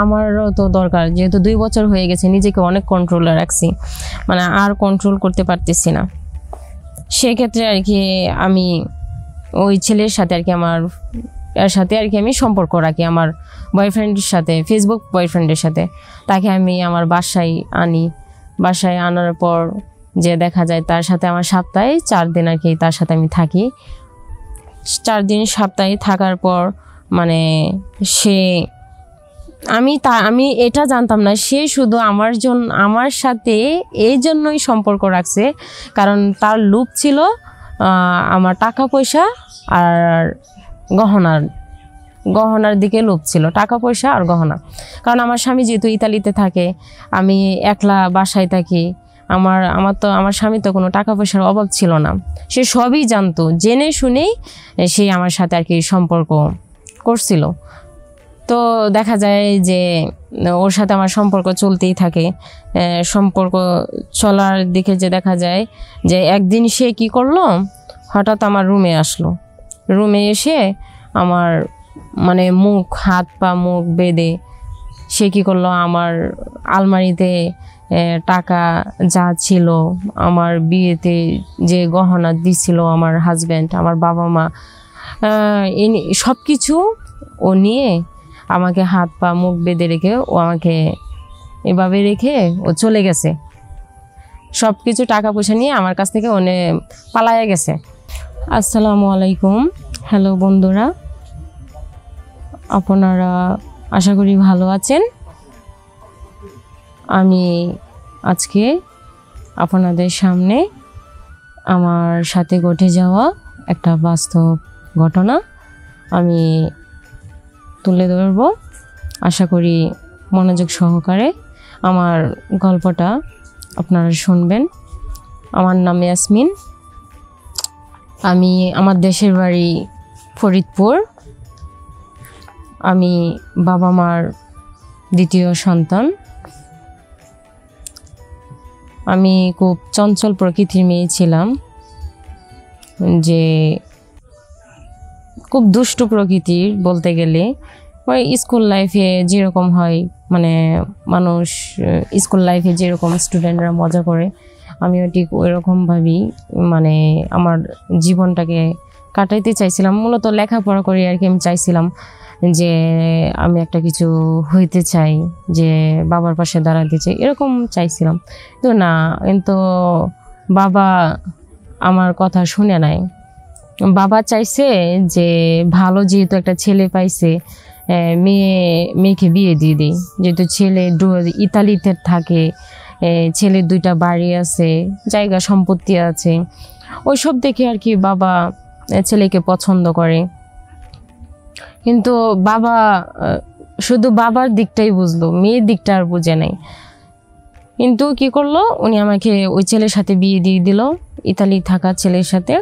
আমারও তো দরকার, যেহেতু 2 বছর হয়ে গেছে, নিজেকে অনেক কন্ট্রোলে রাখছি, মানে আর কন্ট্রোল করতে পারতেছি না। সেক্ষেত্রে আর কি আমি ওই ছেলের সাথে আর কি এর সাথে আর কি আমি সম্পর্ক রাখি, আমার বয়ফ্রেন্ডের সাথে, ফেসবুক বয়ফ্রেন্ডের সাথে। তাকে আমি আমার বাসায় আনি, বাসায় আনার পর যে দেখা যায় তার সাথে আমার সপ্তাহে 4 দিন আর কি তার সাথে আমি থাকি। 4 দিন সপ্তাহে থাকার পর মানে আমি এটা জানতাম না সে শুধু আমার সাথে এই জন্যই সম্পর্ক রাখছে, কারণ তার লোভ ছিল আমার টাকা পয়সা আর গহনার দিকে লোভ ছিল, টাকা পয়সা আর গহনা। কারণ আমার স্বামী যেহেতু ইতালিতে থাকে, আমি একলা বাসায় থাকি, আমার স্বামী তো কোনো টাকা পয়সার অভাব ছিল না, সে সবই জানতো, জেনে শুনেই সে আমার সাথে আর কি সম্পর্ক করছিল। তো দেখা যায় যে ওর সাথে আমার সম্পর্ক চলতেই থাকে। সম্পর্ক চলার দিকে যে দেখা যায় যে একদিন সে কি করলো, হঠাৎ আমার রুমে আসলো। রুমে এসে আমার মানে হাত পা মুখ বেঁধে সে কি করলো, আমার আলমারিতে টাকা যা ছিল, আমার বিয়েতে যে গহনা দিছিল আমার হাজব্যান্ড, আমার বাবা মা, সব কিছু ও নিয়ে আমাকে হাত পা মুখ বেঁধে রেখে ও আমাকে এভাবে রেখে ও চলে গেছে। সব কিছু টাকা পয়সা নিয়ে আমার কাছ থেকে পালায়ে গেছে। আসসালামু আলাইকুম। হ্যালো বন্ধুরা, আপনারা আশা করি ভালো আছেন। আমি আজকে আপনাদের সামনে আমার সাথে ঘটে যাওয়া একটা বাস্তব ঘটনা আমি তুলে ধরব। আশা করি মনোযোগ সহকারে আমার গল্পটা আপনারা শুনবেন। আমার নাম ইয়াসমিন, আমার দেশের বাড়ি ফরিদপুর। আমি বাবা মার দ্বিতীয় সন্তান। আমি খুব চঞ্চল প্রকৃতির মেয়ে ছিলাম, যে খুব দুষ্টু প্রকৃতির বলতে গেলে। ওই স্কুল লাইফে যেরকম হয়, মানে মানুষ স্কুল লাইফে যেরকম স্টুডেন্টরা মজা করে, আমিও ঠিক ওইরকমভাবেই মানে আমার জীবনটাকে কাটাইতে চাইছিলাম। মূলত লেখাপড়া করে আর কি আমি চাইছিলাম যে আমি একটা কিছু হইতে চাই, যে বাবার পাশে দাঁড়াতে চাই, এরকম চাইছিলাম। তো না, কিন্তু বাবা আমার কথা শুনে নাই। বাবা চাইছে যে ভালো যেহেতু একটা ছেলে পাইছে, মেয়েকে বিয়ে দিয়ে দিই। যেহেতু ছেলে ইতালিতে থাকে, ছেলের 2টা বাড়ি আছে, জায়গা সম্পত্তি আছে, ওইসব দেখে আর কি বাবা ছেলেকে পছন্দ করে। কিন্তু বাবা শুধু বাবার দিকটাই বুঝলো, মেয়ের দিকটা আর বুঝে নাই। কিন্তু কি করলো, উনি আমাকে ওই ছেলের সাথে বিয়ে দিয়ে দিল, ইতালি থাকা ছেলের সাথে।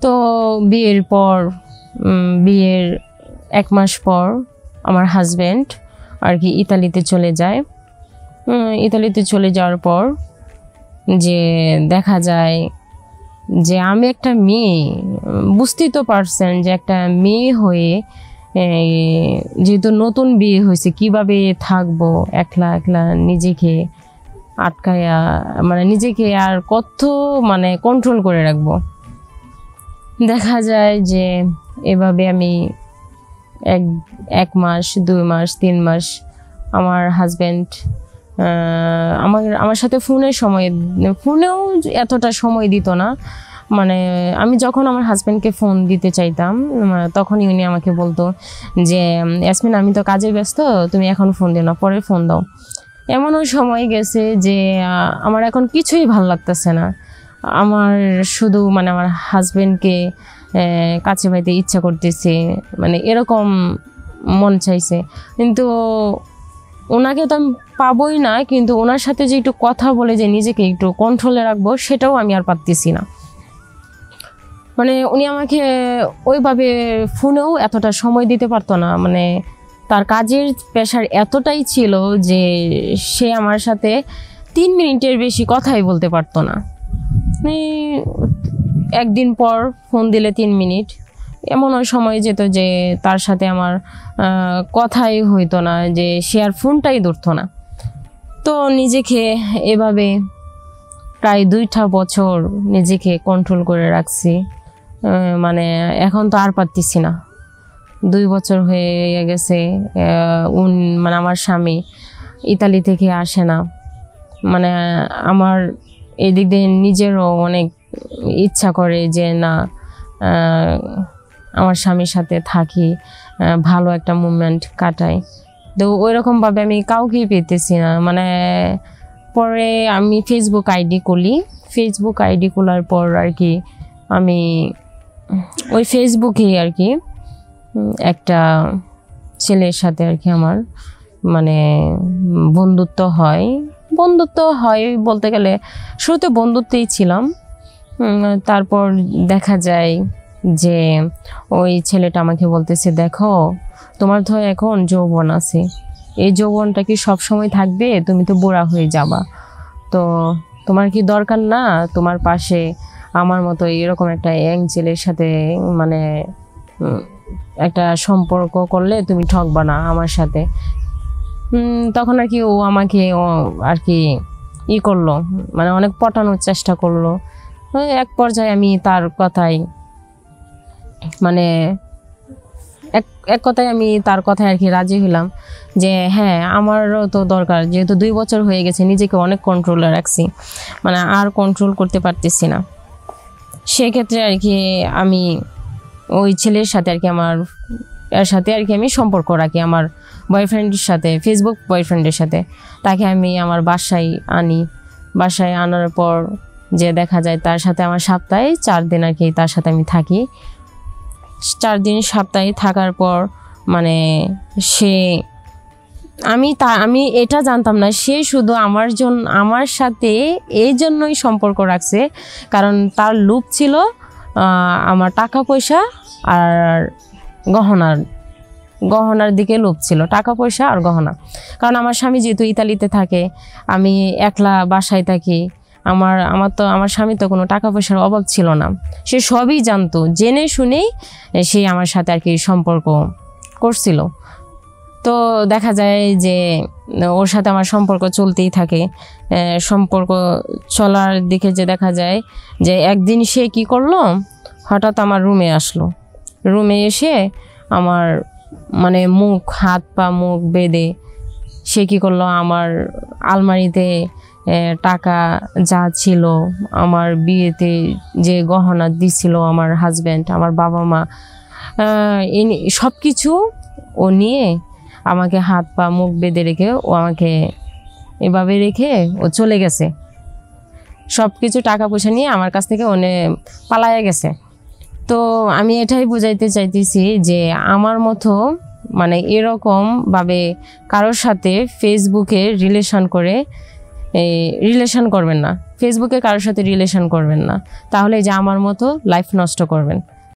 তো বিয়ের 1 মাস পর আমার হাজব্যান্ড আর কি ইতালিতে চলে যায়। ইতালিতে চলে যাওয়ার পর যে দেখা যায় যে আমি একটা মেয়ে, বুঝতেই তো পারছেন যে একটা মেয়ে হয়ে যেহেতু নতুন বিয়ে হয়েছে, কিভাবে থাকবো একলা একলা, নিজেকে আটকায়া, মানে নিজেকে আর কত মানে কন্ট্রোল করে রাখবো। দেখা যায় যে এভাবে আমি 1 মাস, 2 মাস, 3 মাস আমার হাজব্যান্ড আমার সাথে ফোনেও এতটা সময় দিত না। মানে আমি যখন আমার হাজব্যান্ডকে ফোন দিতে চাইতাম, তখনই উনি আমাকে বলতো যে ইয়াসমিন, আমি তো কাজে ব্যস্ত, তুমি এখন ফোন দিও না, পরে ফোন দাও। এমনও সময় গেছে যে আমার এখন কিছুই ভালো লাগতেছে না, আমার শুধু মানে আমার হাজব্যান্ডকে কাছে পাইতে ইচ্ছা করতেছে, মানে এরকম মন চাইছে। কিন্তু ওনাকে তো আমি পাবোই না, কিন্তু ওনার সাথে যে একটু কথা বলে যে নিজেকে একটু কন্ট্রোলে রাখবো, সেটাও আমি আর পারতেছি না। মানে উনি আমাকে ওইভাবে ফোনেও এতটা সময় দিতে পারতো না, মানে তার কাজের প্রেশার এতটাই ছিল যে সে আমার সাথে 3 মিনিটের বেশি কথাই বলতে পারতো না। একদিন পর ফোন দিলে 3 মিনিট, এমনও সময় যেত যে তার সাথে আমার কথাই হইতো না, যে সে আর ফোনটাই ধরতো না। তো নিজেকে এভাবে প্রায় 2টা বছর নিজেকে কন্ট্রোল করে রাখছি। মানে এখন তো আর পারতেছি না, 2 বছর হয়ে গেছে। মানে আমার স্বামী ইতালি থেকে আসে না। মানে আমার এদিক দিয়ে নিজেরও অনেক ইচ্ছা করে যে না, আমার স্বামীর সাথে থাকি, ভালো একটা মুভমেন্ট কাটাই। তো ওইরকমভাবে আমি কাউকেই পেতেছি না। মানে পরে আমি ফেসবুক আইডি খুলি। ফেসবুক আইডি খোলার পর আর কি আমি ওই ফেসবুকেই আর কি একটা ছেলের সাথে আর কি আমার মানে বন্ধুত্ব হয় বলতে গেলে শুরুতে বন্ধুত্বেই ছিলাম। তারপর দেখা যায় যে ওই ছেলেটা আমাকে বলতেছে, দেখো তোমার তো এখন যৌবন আছে, এই যৌবনটা কি সবসময় থাকবে? তুমি তো বুড়া হয়ে যাবা, তো তোমার কি দরকার না তোমার পাশে আমার মতো এরকম একটা ইয়াং ছেলের সাথে মানে একটা সম্পর্ক করলে তুমি ঠকবা না আমার সাথে। তখন আর কি ও আমাকে আর কি করলো, মানে অনেক পটানোর চেষ্টা করলো। এক পর্যায়ে আমি তার কথায় মানে এক কথায় আমি তার কথায় আর কি রাজি হলাম যে হ্যাঁ, আমারও তো দরকার, যেহেতু 2 বছর হয়ে গেছে নিজেকে অনেক কন্ট্রোলে রাখছি, মানে আর কন্ট্রোল করতে পারতেছি না। সেক্ষেত্রে আর কি আমি ওই ছেলের সাথে আর কি এর সাথে আর কি আমি সম্পর্ক রাখি, আমার বয়ফ্রেন্ডের সাথে, ফেসবুক বয়ফ্রেন্ডের সাথে। তাকে আমি আমার বাসায় আনি। বাসায় আনার পর যে দেখা যায় তার সাথে আমার সপ্তাহে 4 দিন আর কি তার সাথে আমি থাকি। 4 দিন সপ্তাহে থাকার পর মানে আমি এটা জানতাম না সে শুধু আমার সাথে এই জন্যই সম্পর্ক রাখছে, কারণ তার লোভ ছিল আমার টাকা পয়সা আর গহনার দিকে লোভ ছিল, টাকা পয়সা আর গহনা। কারণ আমার স্বামী যেহেতু ইতালিতে থাকে, আমি একলা বাসায় থাকি, আমার স্বামী তো কোনো টাকা পয়সার অভাব ছিল না, সে সবই জানতো, জেনে শুনেই সে আমার সাথে আর কি সম্পর্ক করছিল। তো দেখা যায় যে ওর সাথে আমার সম্পর্ক চলতেই থাকে। সম্পর্ক চলার দিকে যে দেখা যায় যে একদিন সে কি করলো, হঠাৎ আমার রুমে আসলো। রুমে এসে আমার মানে হাত পা মুখ বেঁধে সে কি করলো, আমার আলমারিতে টাকা যা ছিল, আমার বিয়েতে যে গহনা দিছিল আমার হাজব্যান্ড, আমার বাবা মা, সব কিছু ও নিয়ে আমাকে হাত পা মুখ বেঁধে রেখে ও আমাকে এভাবে রেখে ও চলে গেছে। সব কিছু টাকা পয়সা নিয়ে আমার কাছ থেকে পালায়া গেছে। তো আমি এটাই বুঝাইতে চাইতেছি যে আমার মতো মানে এরকমভাবে কারোর সাথে ফেসবুকে রিলেশন করবেন না, ফেসবুকে কারোর সাথে রিলেশন করবেন না, তাহলে যে আমার মতো লাইফ নষ্ট করবেন।